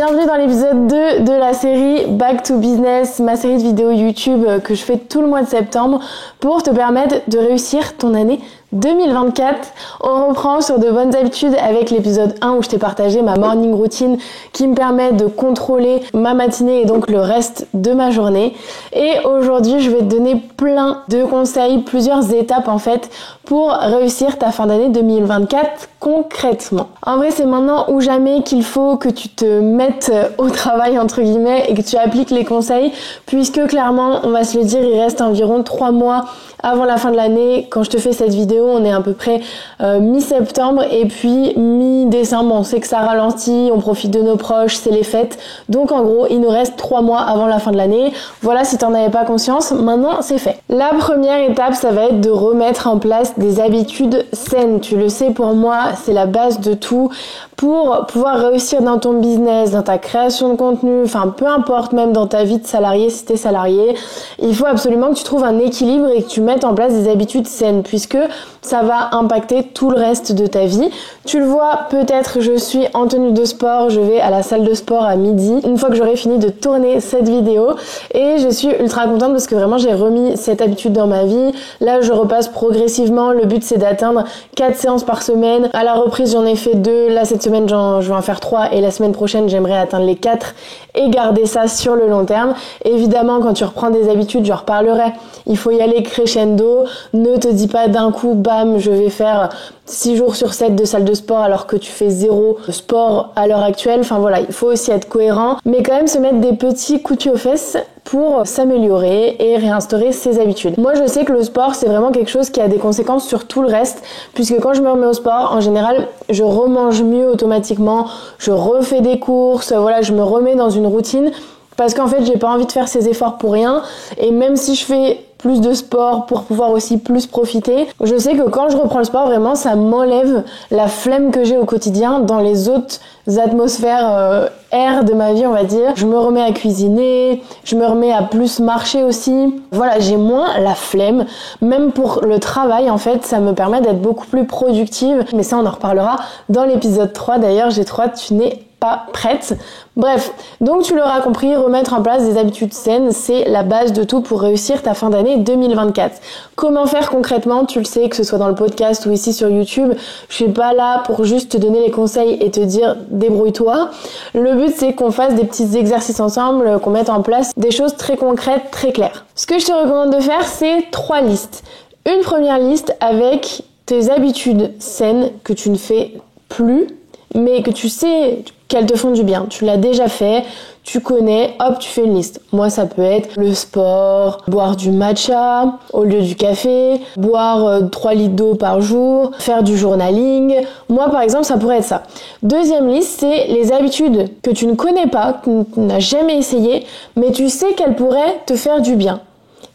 Bienvenue dans l'épisode 2 de la série Back to Business, ma série de vidéos YouTube que je fais tout le mois de septembre pour te permettre de réussir ton année 2024. On reprend sur de bonnes habitudes avec l'épisode 1 où je t'ai partagé ma morning routine qui me permet de contrôler ma matinée et donc le reste de ma journée. Et aujourd'hui, je vais te donner plein de conseils, plusieurs étapes en fait pour réussir ta fin d'année 2024 concrètement. En vrai, c'est maintenant ou jamais qu'il faut que tu te mettes au travail entre guillemets et que tu appliques les conseils puisque clairement, on va se le dire, il reste environ 3 mois avant la fin de l'année. Quand je te fais cette vidéo, on est à peu près mi-septembre et puis mi-décembre, on sait que ça ralentit, on profite de nos proches, c'est les fêtes. Donc en gros, il nous reste 3 mois avant la fin de l'année. Voilà, si t'en avais pas conscience, maintenant c'est fait. La première étape, ça va être de remettre en place des habitudes saines. Tu le sais, pour moi, c'est la base de tout. Pour pouvoir réussir dans ton business, dans ta création de contenu, enfin peu importe, même dans ta vie de salarié, si t'es salarié, il faut absolument que tu trouves un équilibre et que tu mettes en place des habitudes saines puisque ça va impacter tout le reste de ta vie. Tu le vois, peut-être je suis en tenue de sport, je vais à la salle de sport à midi, une fois que j'aurai fini de tourner cette vidéo et je suis ultra contente parce que vraiment j'ai remis cette habitude dans ma vie. Là je repasse progressivement, le but c'est d'atteindre 4 séances par semaine. À la reprise j'en ai fait 2, là cette semaine je vais en faire 3 et la semaine prochaine j'aimerais atteindre les 4 et garder ça sur le long terme. Évidemment quand tu reprends des habitudes, je reparlerai, il faut y aller crescendo, ne te dis pas d'un coup bam je vais faire 6 jours sur 7 de salle de sport alors que tu fais 0 sport à l'heure actuelle. Enfin voilà, il faut aussi être cohérent mais quand même se mettre des petits coups de pied aux fesses pour s'améliorer et réinstaurer ses habitudes. Moi je sais que le sport c'est vraiment quelque chose qui a des conséquences sur tout le reste puisque quand je me remets au sport en général je remange mieux automatiquement, je refais des courses, voilà, je me remets dans une routine parce qu'en fait j'ai pas envie de faire ces efforts pour rien et même si je fais plus de sport pour pouvoir aussi plus profiter, je sais que quand je reprends le sport vraiment ça m'enlève la flemme que j'ai au quotidien dans les autres atmosphères air de ma vie on va dire. Je me remets à cuisiner, je me remets à plus marcher aussi, voilà, j'ai moins la flemme, même pour le travail en fait ça me permet d'être beaucoup plus productive, mais ça on en reparlera dans l'épisode 3 d'ailleurs, j'ai trop hâte, tu n'es pas prête. Bref, donc tu l'auras compris, remettre en place des habitudes saines, c'est la base de tout pour réussir ta fin d'année 2024. Comment faire concrètement? Tu le sais, que ce soit dans le podcast ou ici sur YouTube, je suis pas là pour juste te donner les conseils et te dire débrouille-toi. Le but c'est qu'on fasse des petits exercices ensemble, qu'on mette en place des choses très concrètes, très claires. Ce que je te recommande de faire, c'est 3 listes. Une première liste avec tes habitudes saines que tu ne fais plus, mais que tu sais qu'elles te font du bien. Tu l'as déjà fait, tu connais, hop, tu fais une liste. Moi, ça peut être le sport, boire du matcha au lieu du café, boire 3 litres d'eau par jour, faire du journaling. Moi, par exemple, ça pourrait être ça. Deuxième liste, c'est les habitudes que tu ne connais pas, que tu n'as jamais essayé, mais tu sais qu'elles pourraient te faire du bien.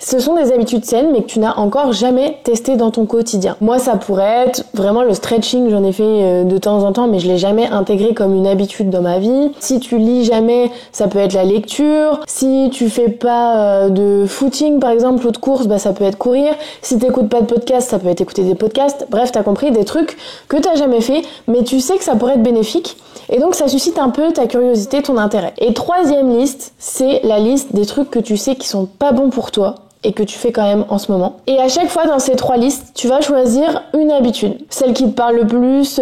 Ce sont des habitudes saines mais que tu n'as encore jamais testé dans ton quotidien. Moi ça pourrait être vraiment le stretching, j'en ai fait de temps en temps mais je l'ai jamais intégré comme une habitude dans ma vie. Si tu lis jamais, ça peut être la lecture. Si tu fais pas de footing par exemple ou de course, ça peut être courir. Si t'écoutes pas de podcast, ça peut être écouter des podcasts. Bref, t'as compris, des trucs que t'as jamais fait mais tu sais que ça pourrait être bénéfique. Et donc ça suscite un peu ta curiosité, ton intérêt. Et troisième liste, c'est la liste des trucs que tu sais qui sont pas bons pour toi et que tu fais quand même en ce moment. Et à chaque fois dans ces 3 listes, tu vas choisir une habitude. Celle qui te parle le plus,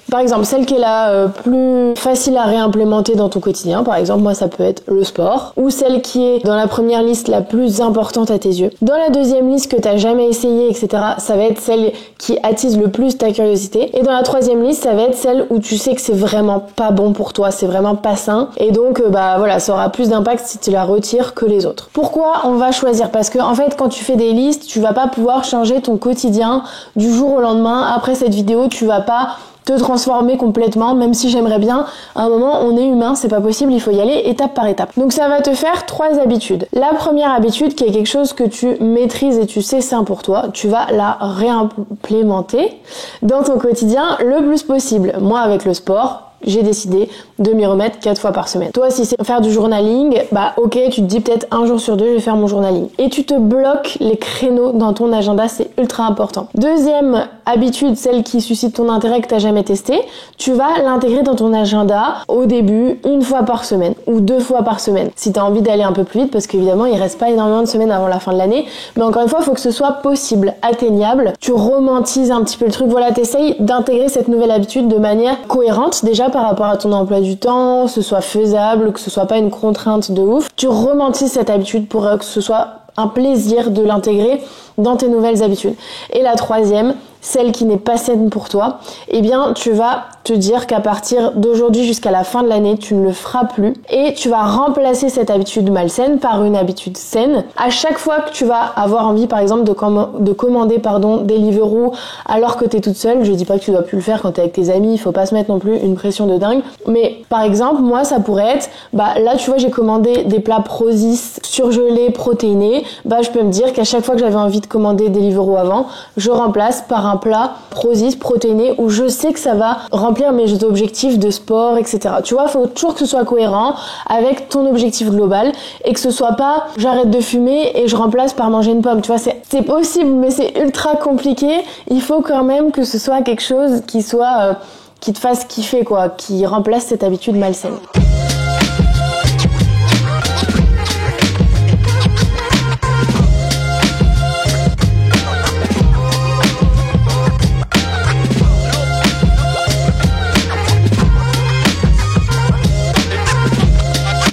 par exemple celle qui est la plus facile à réimplémenter dans ton quotidien. Par exemple, moi ça peut être le sport. Ou celle qui est dans la première liste la plus importante à tes yeux. Dans la deuxième liste que t'as jamais essayé, etc., ça va être celle qui attise le plus ta curiosité. Et dans la troisième liste, ça va être celle où tu sais que c'est vraiment pas bon pour toi, c'est vraiment pas sain. Et donc voilà, ça aura plus d'impact si tu la retires que les autres. Pourquoi on va choisir? Parce que en fait, quand tu fais des listes, tu vas pas pouvoir changer ton quotidien du jour au lendemain. Après cette vidéo, tu vas pas te transformer complètement, même si j'aimerais bien. À un moment, on est humain, c'est pas possible, il faut y aller étape par étape. Donc ça va te faire 3 habitudes. La première habitude, qui est quelque chose que tu maîtrises et tu sais sain pour toi, tu vas la réimplémenter dans ton quotidien le plus possible. Moi, avec le sport, j'ai décidé de m'y remettre 4 fois par semaine. Toi, si c'est faire du journaling, bah ok, tu te dis peut-être un jour sur 2, je vais faire mon journaling. Et tu te bloques les créneaux dans ton agenda, c'est ultra important. Deuxième habitude, celle qui suscite ton intérêt que tu n'as jamais testé, tu vas l'intégrer dans ton agenda au début, 1 fois par semaine ou 2 fois par semaine. Si tu as envie d'aller un peu plus vite, parce qu'évidemment, il reste pas énormément de semaines avant la fin de l'année, mais encore une fois, il faut que ce soit possible, atteignable. Tu romantises un petit peu le truc, voilà, t'essayes d'intégrer cette nouvelle habitude de manière cohérente, déjà par rapport à ton emploi du temps, que ce soit faisable, que ce soit pas une contrainte de ouf. Tu romantises cette habitude pour que ce soit un plaisir de l'intégrer dans tes nouvelles habitudes. Et la troisième, celle qui n'est pas saine pour toi, eh bien tu vas te dire qu'à partir d'aujourd'hui jusqu'à la fin de l'année, tu ne le feras plus et tu vas remplacer cette habitude malsaine par une habitude saine. À chaque fois que tu vas avoir envie par exemple de commander Deliveroo alors que tu es toute seule, je dis pas que tu dois plus le faire quand tu es avec tes amis, il faut pas se mettre non plus une pression de dingue, mais par exemple moi ça pourrait être, là tu vois j'ai commandé des plats Prozis surgelés, protéinés, je peux me dire qu'à chaque fois que j'avais envie de commander Deliveroo avant, je remplace par un plat Prozis protéiné où je sais que ça va remplir mes objectifs de sport, etc. Tu vois, il faut toujours que ce soit cohérent avec ton objectif global et que ce soit pas j'arrête de fumer et je remplace par manger une pomme. Tu vois, c'est possible, mais c'est ultra compliqué. Il faut quand même que ce soit quelque chose qui soit qui te fasse kiffer, quoi, qui remplace cette habitude malsaine.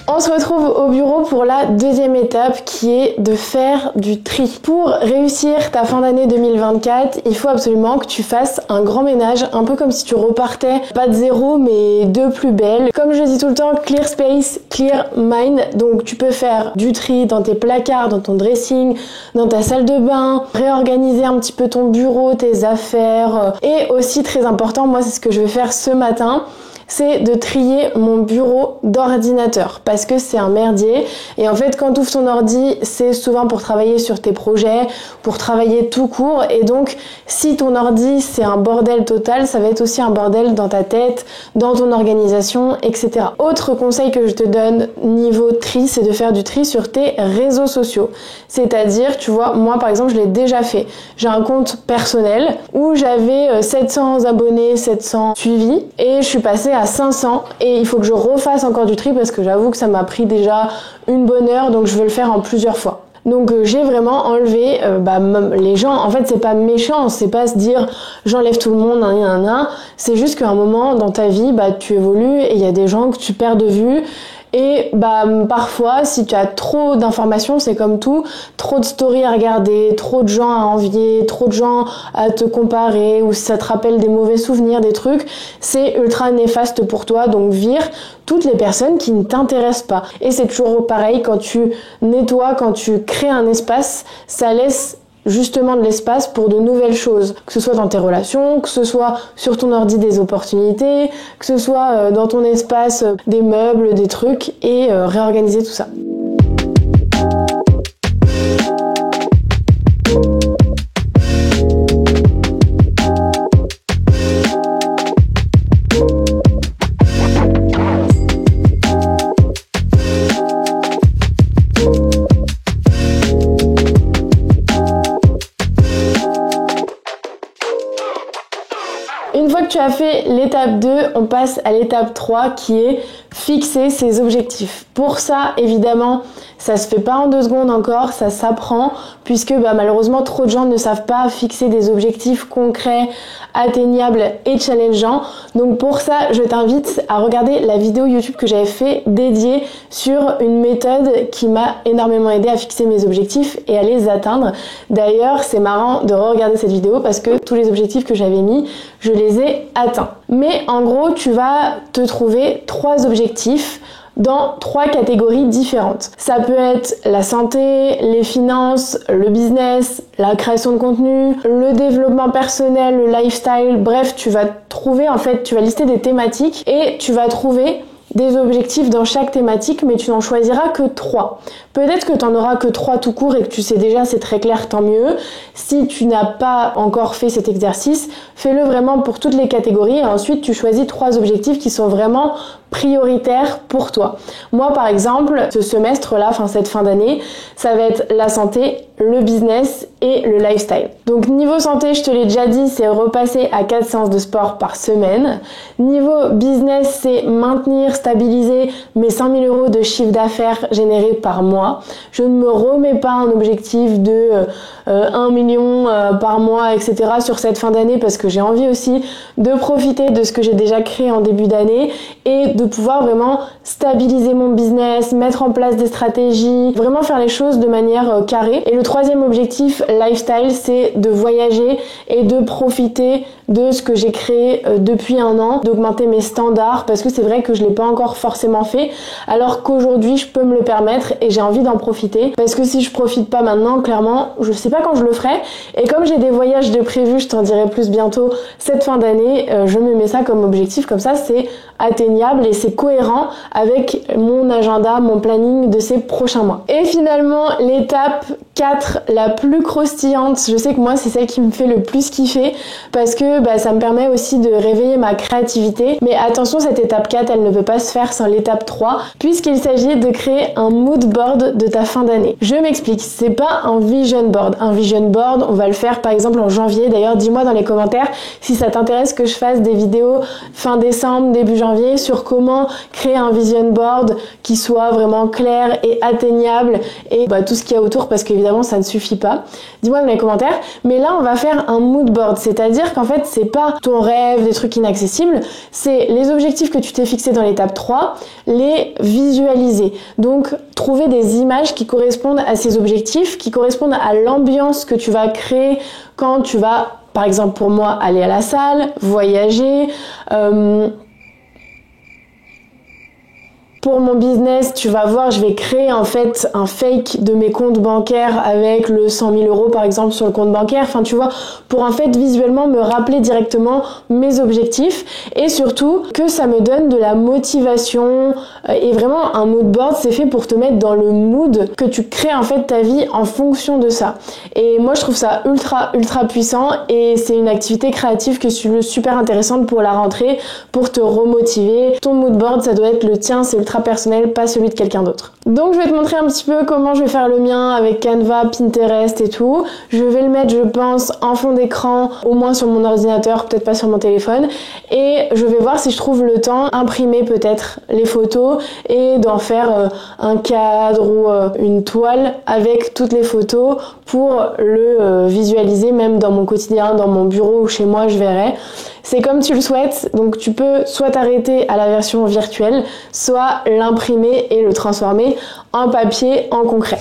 On se retrouve au bureau pour la deuxième étape qui est de faire du tri. Pour réussir ta fin d'année 2024, il faut absolument que tu fasses un grand ménage, un peu comme si tu repartais pas de zéro mais de plus belle. Comme je dis tout le temps, clear space, clear mind. Donc tu peux faire du tri dans tes placards, dans ton dressing, dans ta salle de bain, réorganiser un petit peu ton bureau, tes affaires. Et aussi très important, moi c'est ce que je vais faire ce matin, c'est de trier mon bureau d'ordinateur parce que c'est un merdier et en fait quand tu ouvres ton ordi c'est souvent pour travailler sur tes projets, pour travailler tout court et donc si ton ordi c'est un bordel total, ça va être aussi un bordel dans ta tête, dans ton organisation, etc. Autre conseil que je te donne niveau tri, c'est de faire du tri sur tes réseaux sociaux, c'est-à-dire tu vois, moi par exemple je l'ai déjà fait, j'ai un compte personnel où j'avais 700 abonnés, 700 suivis et je suis passée à 500 et il faut que je refasse encore du tri parce que j'avoue que ça m'a pris déjà une bonne heure, donc je veux le faire en plusieurs fois. Donc j'ai vraiment enlevé les gens, en fait c'est pas méchant, c'est pas se dire j'enlève tout le monde, c'est juste qu'à un moment dans ta vie tu évolues et il y a des gens que tu perds de vue. Et parfois, si tu as trop d'informations, c'est comme tout, trop de stories à regarder, trop de gens à envier, trop de gens à te comparer, ou si ça te rappelle des mauvais souvenirs, des trucs, c'est ultra néfaste pour toi. Donc vire toutes les personnes qui ne t'intéressent pas. Et c'est toujours pareil, quand tu nettoies, quand tu crées un espace, ça laisse justement de l'espace pour de nouvelles choses, que ce soit dans tes relations, que ce soit sur ton ordi des opportunités, que ce soit dans ton espace des meubles, des trucs et réorganiser tout ça. Une fois que tu as fait l'étape 2, on passe à l'étape 3 qui est fixer ses objectifs. Pour ça, évidemment, ça se fait pas en 2 secondes encore, ça s'apprend puisque malheureusement trop de gens ne savent pas fixer des objectifs concrets, atteignables et challengeants. Donc pour ça, je t'invite à regarder la vidéo YouTube que j'avais fait dédiée sur une méthode qui m'a énormément aidé à fixer mes objectifs et à les atteindre. D'ailleurs, c'est marrant de regarder cette vidéo parce que tous les objectifs que j'avais mis, je les ai atteints. Mais en gros, tu vas te trouver 3 objectifs dans 3 catégories différentes. Ça peut être la santé, les finances, le business, la création de contenu, le développement personnel, le lifestyle. Bref, tu vas trouver, tu vas lister des thématiques et tu vas trouver des objectifs dans chaque thématique, mais tu n'en choisiras que 3. Peut-être que tu n'en auras que 3 tout court et que tu sais déjà, c'est très clair, tant mieux. Si tu n'as pas encore fait cet exercice, fais-le vraiment pour toutes les catégories et ensuite tu choisis 3 objectifs qui sont vraiment prioritaires pour toi. Moi par exemple, ce semestre-là, cette fin d'année, ça va être la santé, le business et le lifestyle. Donc niveau santé, je te l'ai déjà dit, c'est repasser à 4 séances de sport par semaine. Niveau business, c'est maintenir, stabiliser mes 100 000 € de chiffre d'affaires générés par mois. Je ne me remets pas un objectif de 1 million par mois, etc. sur cette fin d'année parce que j'ai envie aussi de profiter de ce que j'ai déjà créé en début d'année et de pouvoir vraiment stabiliser mon business, mettre en place des stratégies, vraiment faire les choses de manière carrée. Et le 3e objectif, lifestyle, c'est de voyager et de profiter de ce que j'ai créé depuis un an, d'augmenter mes standards parce que c'est vrai que je l'ai pas encore forcément fait alors qu'aujourd'hui je peux me le permettre et j'ai envie d'en profiter parce que si je profite pas maintenant, clairement, je sais pas quand je le ferai et comme j'ai des voyages de prévus, je t'en dirai plus bientôt cette fin d'année, je me mets ça comme objectif, comme ça c'est atteignable et c'est cohérent avec mon agenda, mon planning de ces prochains mois. Et finalement, l'étape 4, la plus croustillante, je sais que moi c'est celle qui me fait le plus kiffer parce que ça me permet aussi de réveiller ma créativité. Mais attention, cette étape 4, elle ne peut pas se faire sans l'étape 3 puisqu'il s'agit de créer un mood board de ta fin d'année. Je m'explique, c'est pas un vision board. Un vision board, on va le faire par exemple en janvier. D'ailleurs, dis-moi dans les commentaires si ça t'intéresse que je fasse des vidéos fin décembre, début janvier sur comment créer un vision board qui soit vraiment clair et atteignable et tout ce qu'il y a autour parce qu'évidemment ça ne suffit pas. Dis-moi dans les commentaires. Mais là, on va faire un mood board, c'est-à-dire qu'en fait, c'est pas ton rêve, des trucs inaccessibles, c'est les objectifs que tu t'es fixés dans l'étape 3, les visualiser. Donc, trouver des images qui correspondent à ces objectifs, qui correspondent à l'ambiance que tu vas créer quand tu vas, par exemple pour moi, aller à la salle, voyager, pour mon business, tu vas voir, je vais créer en fait un fake de mes comptes bancaires avec le 100 000 € par exemple sur le compte bancaire. Tu vois, pour en fait visuellement me rappeler directement mes objectifs et surtout que ça me donne de la motivation et vraiment un mood board, c'est fait pour te mettre dans le mood que tu crées en fait ta vie en fonction de ça. Et moi je trouve ça ultra puissant et c'est une activité créative que je trouve super intéressante pour la rentrée, pour te remotiver. Ton mood board, ça doit être le tien, c'est ultra personnel, pas celui de quelqu'un d'autre. Donc je vais te montrer un petit peu comment je vais faire le mien avec Canva, Pinterest et tout. Je vais le mettre, je pense, en fond d'écran, au moins sur mon ordinateur, peut-être pas sur mon téléphone. Et je vais voir si je trouve le temps, imprimer peut-être les photos et d'en faire un cadre ou une toile avec toutes les photos pour le visualiser même dans mon quotidien, dans mon bureau ou chez moi, je verrai. C'est comme tu le souhaites, donc tu peux soit t'arrêter à la version virtuelle, soit l'imprimer et le transformer en papier, en concret.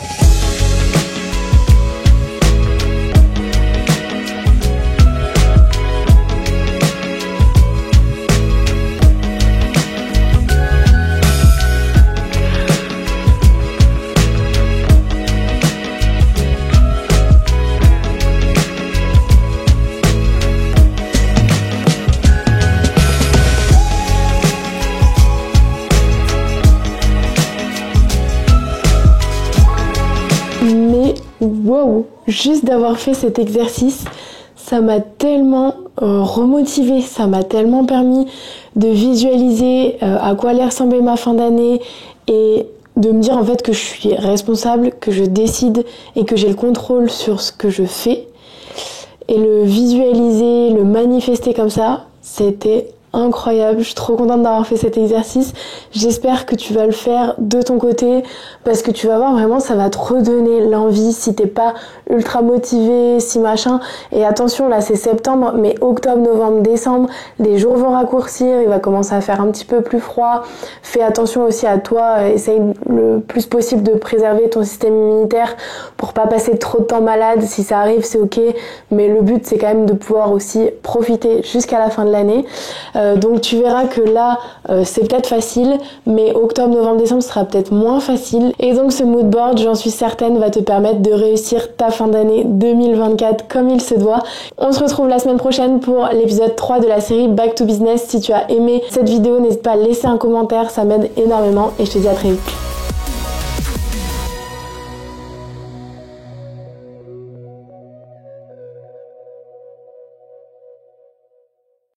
Wow, juste d'avoir fait cet exercice, ça m'a tellement remotivée, ça m'a tellement permis de visualiser à quoi allait ressembler ma fin d'année et de me dire en fait que je suis responsable, que je décide et que j'ai le contrôle sur ce que je fais. Et le visualiser, le manifester comme ça, c'était incroyable. Je suis trop contente d'avoir fait cet exercice. J'espère que tu vas le faire de ton côté parce que tu vas voir vraiment ça va te redonner l'envie si t'es pas ultra motivé, si machin. Et attention, là c'est septembre, mais octobre, novembre, décembre, les jours vont raccourcir, il va commencer à faire un petit peu plus froid. Fais attention aussi à toi, essaye le plus possible de préserver ton système immunitaire pour pas passer trop de temps malade. Si ça arrive, c'est ok, mais le but c'est quand même de pouvoir aussi profiter jusqu'à la fin de l'année. Donc tu verras que là, c'est peut-être facile, mais octobre, novembre, décembre sera peut-être moins facile. Et donc ce mood board, j'en suis certaine, va te permettre de réussir ta fin d'année 2024 comme il se doit. On se retrouve la semaine prochaine pour l'épisode 3 de la série Back to Business. Si tu as aimé cette vidéo, n'hésite pas à laisser un commentaire, ça m'aide énormément et je te dis à très vite.